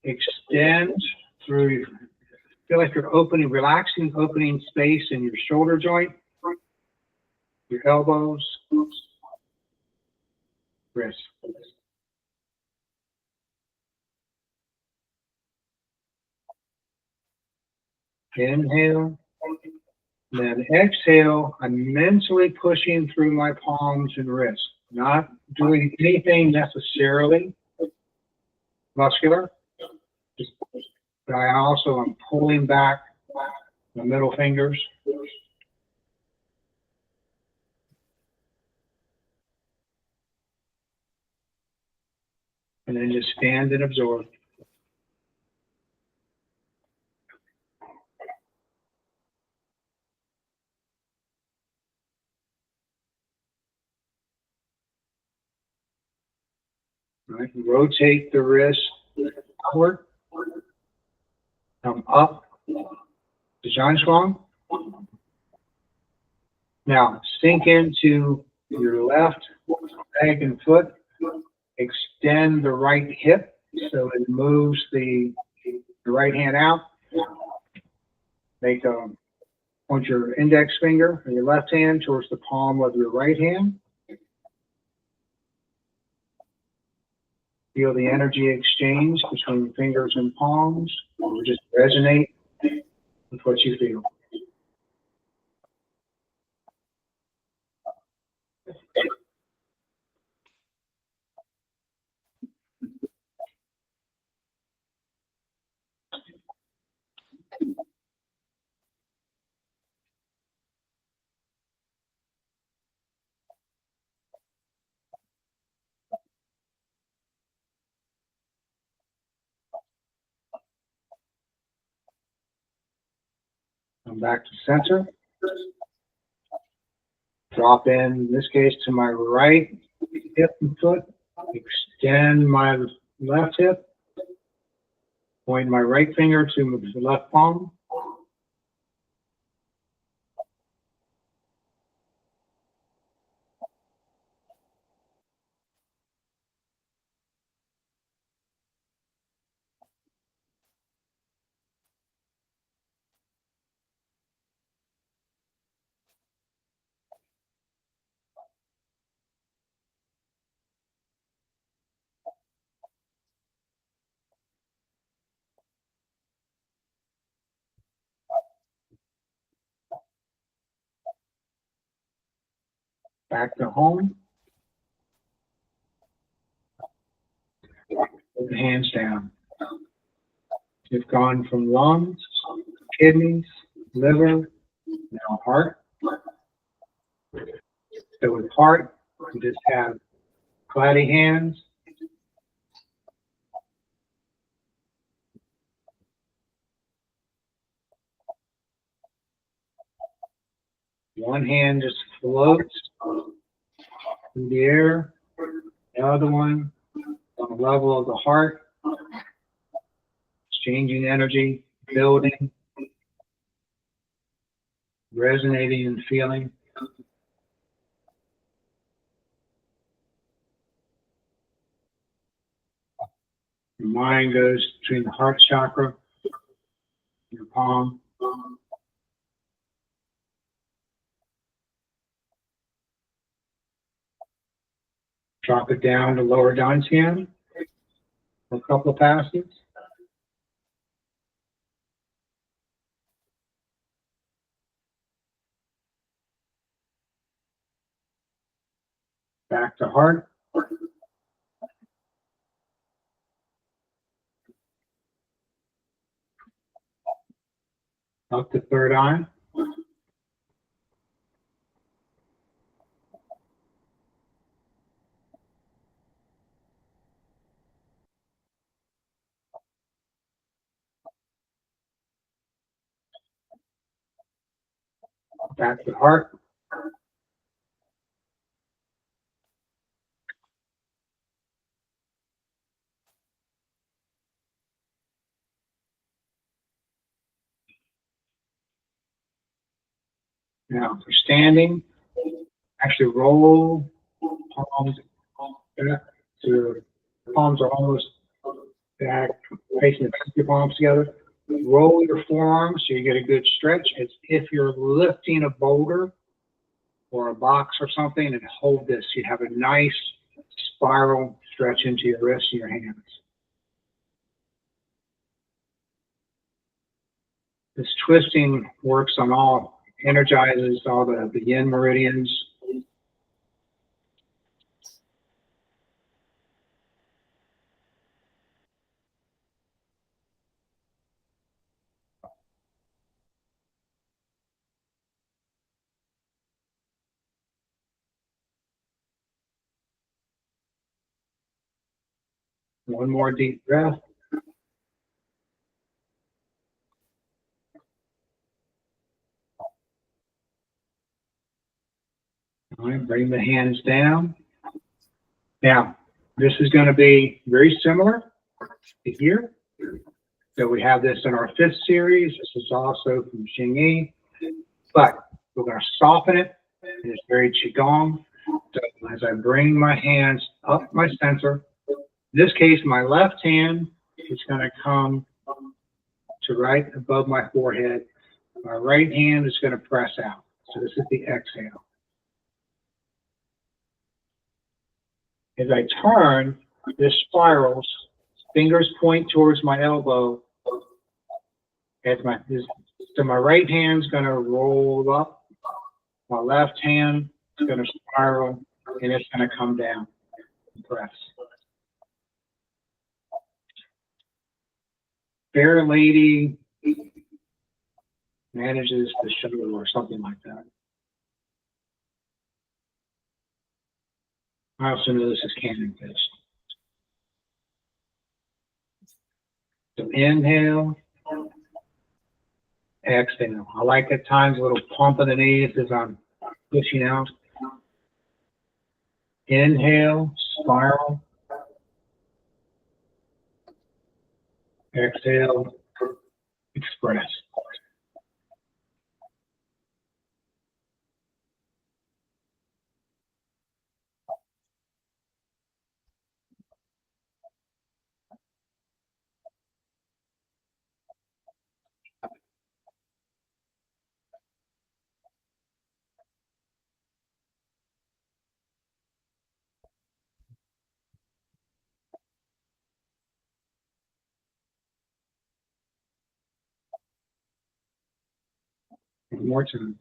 Extend through. Feel like you're opening, relaxing, opening space in your shoulder joint, your elbows, wrists. Inhale, then exhale. I'm mentally pushing through my palms and wrists, not doing anything necessarily muscular. But I also am pulling back the middle fingers. And then just stand and absorb. Right. Rotate the wrist outward. Come up to Zhanshuang. Now sink into your left leg and foot. Extend the right hip so it moves the right hand out. Point your index finger and your left hand towards the palm of your right hand. Feel the energy exchange between fingers and palms, or just resonate with what you feel. Come back to center. Drop in this case, to my right hip and foot. Extend my left hip. Point my right finger to the left palm. Back to home. Put the hands down. You've gone from lungs, kidneys, liver, now heart. So with heart, you just have cloudy hands. One hand just floats through the air. The other one on the level of the heart. Exchanging energy, building, resonating and feeling. Your mind goes between the heart chakra, your palm. Drop it down to lower Dantian for a couple of passes. Back to heart. Up to third eye. back to the heart. Now, for standing, actually roll palms back to palms are almost back, facing your palms together. Roll your forearms so you get a good stretch. As if you're lifting a boulder or a box or something, and hold this. You have a nice spiral stretch into your wrists and your hands. This twisting works on all, energizes all the yin meridians. One more deep breath. All right, bring the hands down. Now, this is going to be very similar to here. So we have this in our 5th series. This is also from Xing, but we're going to soften it. And it's very Qigong. So as I bring my hands up my sensor, in this case, my left hand is going to come to right above my forehead. My right hand is going to press out. So this is the exhale. As I turn, this spirals, fingers point towards my elbow. So my right hand's going to roll up. My left hand is going to spiral, and it's going to come down. Press. Fair lady manages the shoulder or something like that. I also know this is cannon fist. So inhale, exhale. I like at times a little pump in the knees as I'm pushing out. Inhale, spiral. Exhale, express. One more time.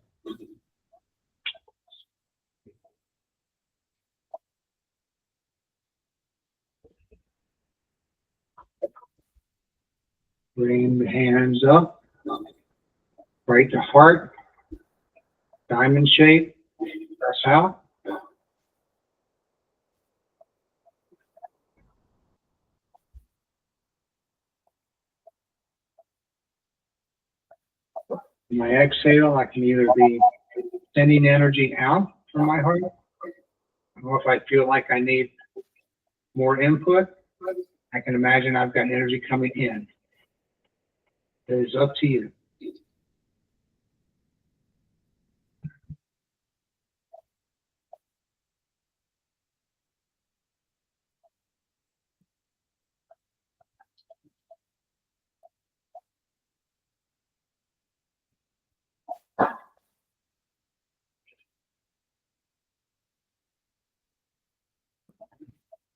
Bring the hands up, right to heart, diamond shape, press out. In my exhale, I can either be sending energy out from my heart, or if I feel like I need more input, I can imagine I've got energy coming in. It is up to you.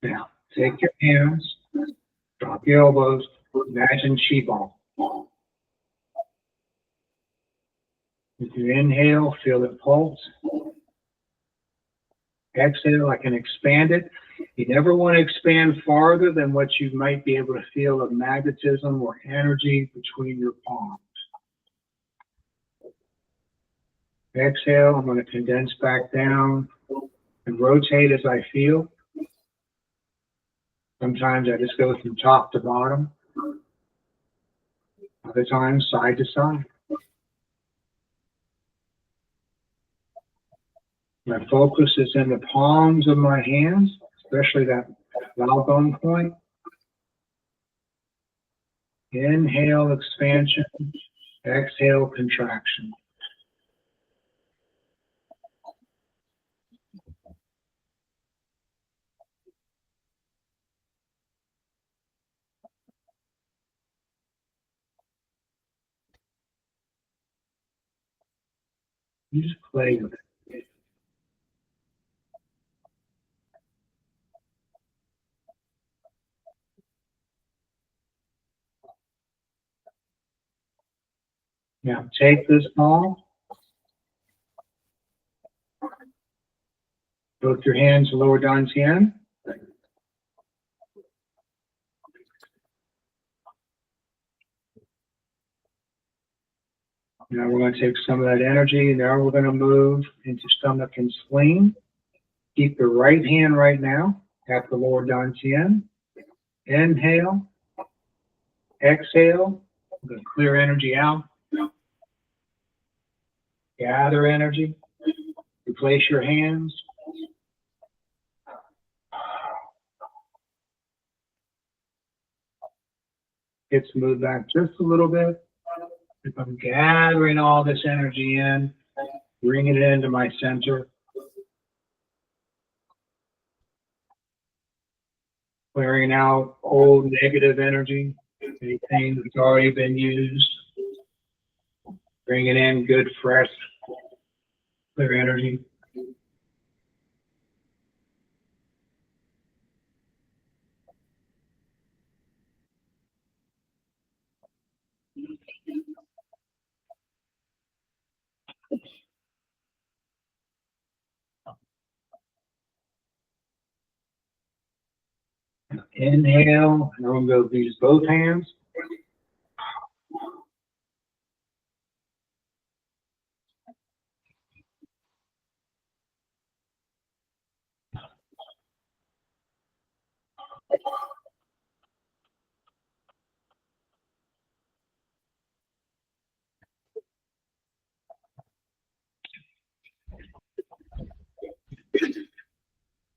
Now, take your hands, drop your elbows, imagine Qigong. If you inhale, feel it pulse. Exhale, I can expand it. You never want to expand farther than what you might be able to feel of magnetism or energy between your palms. Exhale, I'm going to condense back down and rotate as I feel. Sometimes I just go from top to bottom. Other times, side to side. My focus is in the palms of my hands, especially that brow bone point. Inhale, expansion. Exhale, contraction. You just play with it. Now take this palm. Both your hands lower dantian. Now we're going to take some of that energy. Now we're going to move into stomach and spleen. Keep the right hand right now at the lower dantian. Inhale. Exhale. We're going to clear energy out. Gather energy. Replace your hands. Get smooth back just a little bit. If I'm gathering all this energy in, bringing it into my center. Clearing out old negative energy, anything that's already been used. Bringing in good, fresh, clear energy. Inhale, and I'm going to use both hands.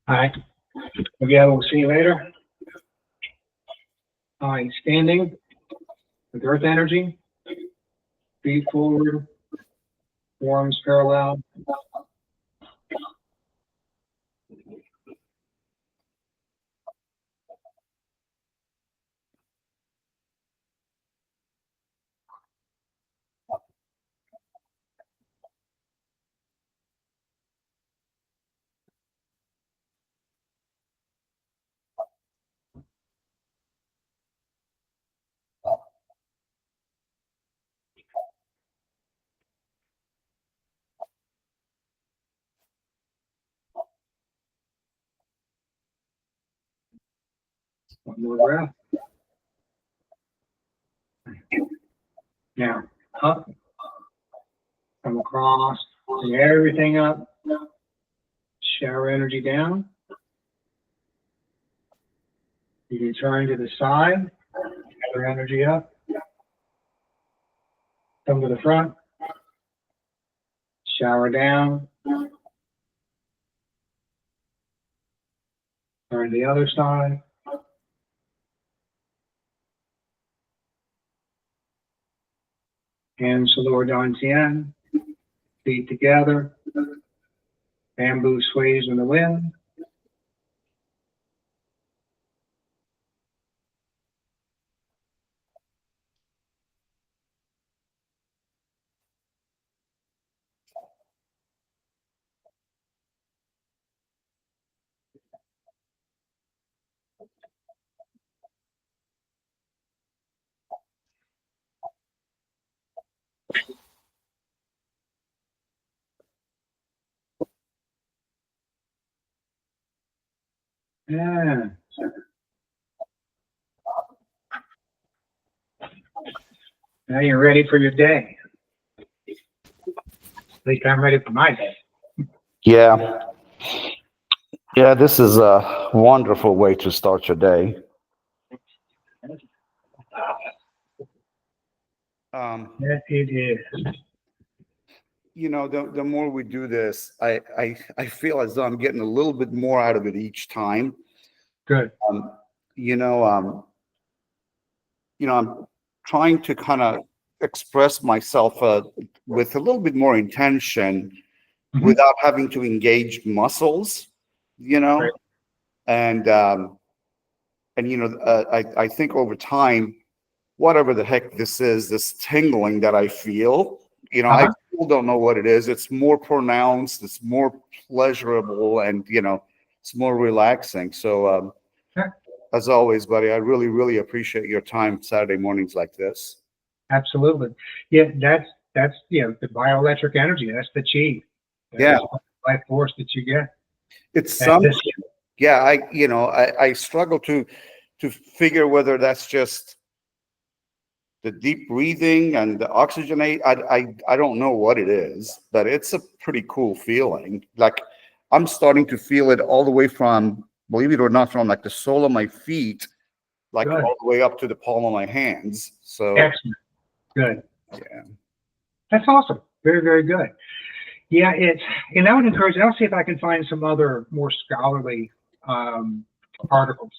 All right. Okay, we'll see you later. All right, standing with earth energy. Feet forward, forearms parallel. One more breath. Now, up, come across, bring everything up, shower energy down. You can turn to the side, gather energy up, come to the front, shower down, turn to the other side. Hands to lower dantian, feet together, bamboo sways in the wind. Yeah. Now you're ready for your day. At least I'm ready for my day. Yeah. Yeah, this is a wonderful way to start your day. Yes, it is. you know, the more we do this, I feel as though I'm getting a little bit more out of it each time. Good. Um, you know, I'm trying to kind of express myself with a little bit more intention Mhm. without having to engage muscles, you know, Right. and you know, I think over time, whatever the heck this is, this tingling that I feel, you know, I Uh-huh. still don't know what it is. It's more pronounced, it's more pleasurable, and you know, it's more relaxing. So, Yeah, as always, buddy, I really, really appreciate your time Saturday mornings like this. absolutely. Yeah, that's the bioelectric energy. That's the chi. Yeah, That's the life force that you get. it's And some. this, Yeah, I struggle to figure whether that's just the deep breathing and the oxygenate. I don't know what it is, but it's a pretty cool feeling. Like I'm starting to feel it all the way from, believe it or not, from like the sole of my feet, like good. all the way up to the palm of my hands. So Excellent. Good. yeah, That's awesome. Very, very good. Yeah, and I would encourage. I'll see if I can find some other more scholarly um, articles.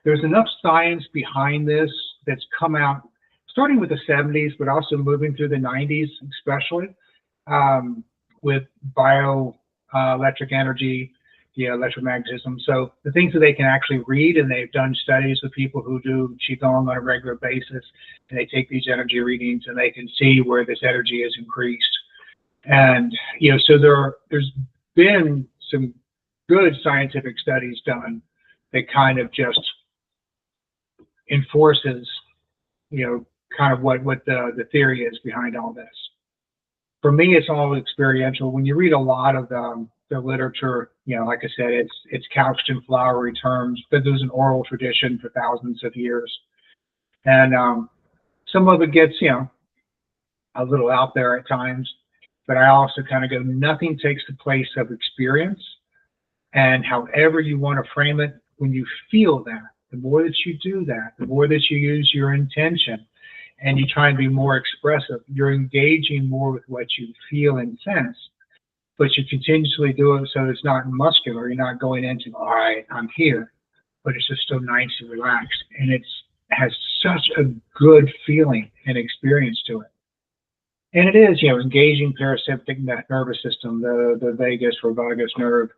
There's enough science behind this that's come out, starting with the 70s, but also moving through the 90s, especially um, with bioelectric energy, electromagnetism. So the things that they can actually read, and they've done studies with people who do Qigong on a regular basis, and they take these energy readings, and they can see where this energy is increased. And so there's been some good scientific studies done that kind of just enforces, kind of what the theory is behind all this. For me, it's all experiential. When you read a lot of the literature, like I said, it's couched in flowery terms, but there's an oral tradition for thousands of years, and some of it gets a little out there at times. But I also kind of go, nothing takes the place of experience. And however you want to frame it, when you feel that, the more that you do that, the more that you use your intention and you try and be more expressive, you're engaging more with what you feel and sense. But you continuously do it so it's not muscular. You're not going into, all right, I'm here, but it's just so nice and relaxed. And it has such a good feeling and experience to it. And it is, engaging parasympathetic nervous system, the vagus or vagus nerve.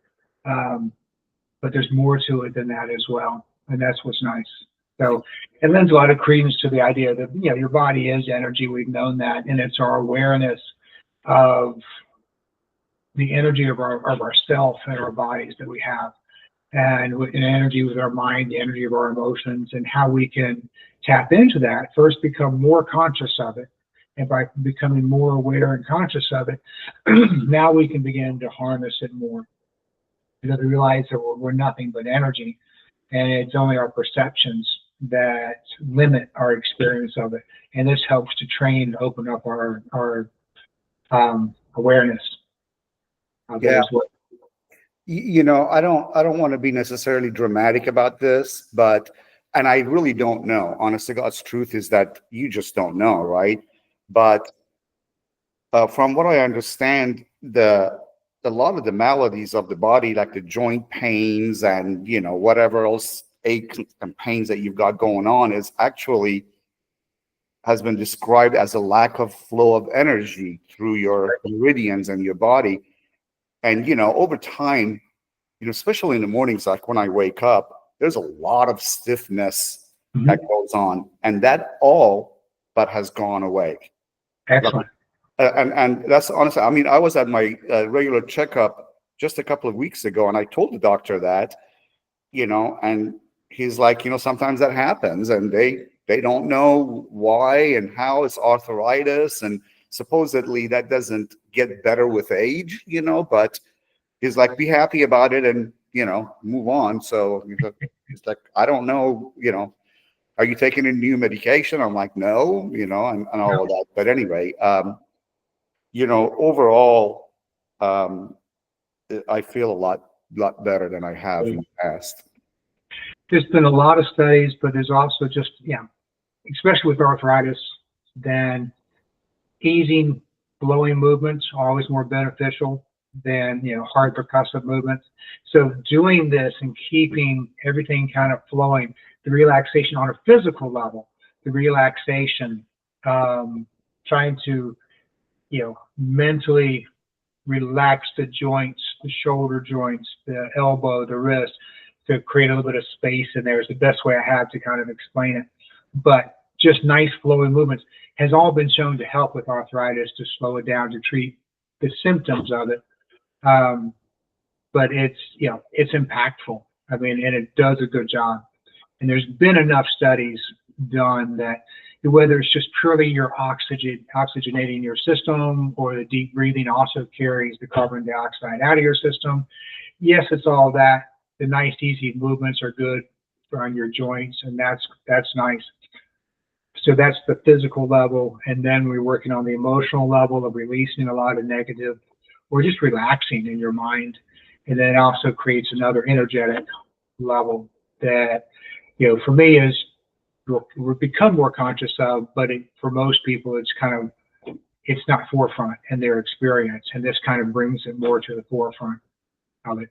Um, but there's more to it than that as well. And that's what's nice. So it lends a lot of credence to the idea that, your body is energy. We've known that. And it's our awareness of the energy of our self and our bodies that we have. And with an energy with our mind, the energy of our emotions, and how we can tap into that, first become more conscious of it. And by becoming more aware and conscious of it, now we can begin to harness it more. Because we realize that we're nothing but energy, and it's only our perceptions that limit our experience of it. And this helps to train and open up our awareness of it yeah. as well. You know, I don't want to be necessarily dramatic about this, but and I really don't know. Honest to God's truth is that you just don't know, right? But from what I understand, a lot of the maladies of the body, like the joint pains and whatever else aches and pains that you've got going on, is actually has been described as a lack of flow of energy through your meridians and your body. And over time, especially in the mornings, like when I wake up, there's a lot of stiffness that goes on, and that all but has gone away. Excellent. And that's honestly, I mean, I was at my regular checkup just a couple of weeks ago, and I told the doctor that, and he's like, sometimes that happens, and they don't know why and how. It's arthritis, and supposedly that doesn't get better with age, but he's like, be happy about it and move on. So he's like, I don't know, are you taking a new medication? I'm like, no, and all of that. But anyway, overall, I feel a lot better than I have in the past. There's been a lot of studies, but there's also just, especially with arthritis, then easing flowing movements are always more beneficial than, hard percussive movements. So doing this and keeping everything kind of flowing, the relaxation on a physical level, the relaxation, trying to, mentally relax the joints, the shoulder joints, the elbow, the wrist, to create a little bit of space in there is the best way I have to kind of explain it. But just nice flowing movements has all been shown to help with arthritis, to slow it down, to treat the symptoms of it. But it's impactful. I mean, and it does a good job. And there's been enough studies done that whether it's just purely your oxygenating your system, or the deep breathing also carries the carbon dioxide out of your system. Yes, it's all that. The nice, easy movements are good on your joints, and that's nice. So that's the physical level. And then we're working on the emotional level of releasing a lot of negative, or just relaxing in your mind. And then it also creates another energetic level that, for me is, we've become more conscious of, but for most people, it's not forefront in their experience. And this kind of brings it more to the forefront of it.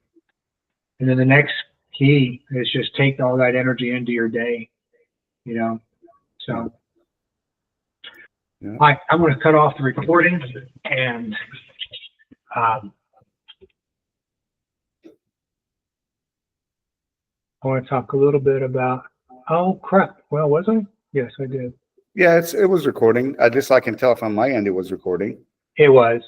And then the next key is just take all that energy into your day, so. Yeah. I'm going to cut off the recording, and I want to talk a little bit about, oh crap, well, was I? Yes, I did. Yeah, it was recording. At least I can tell from my end it was recording. It was.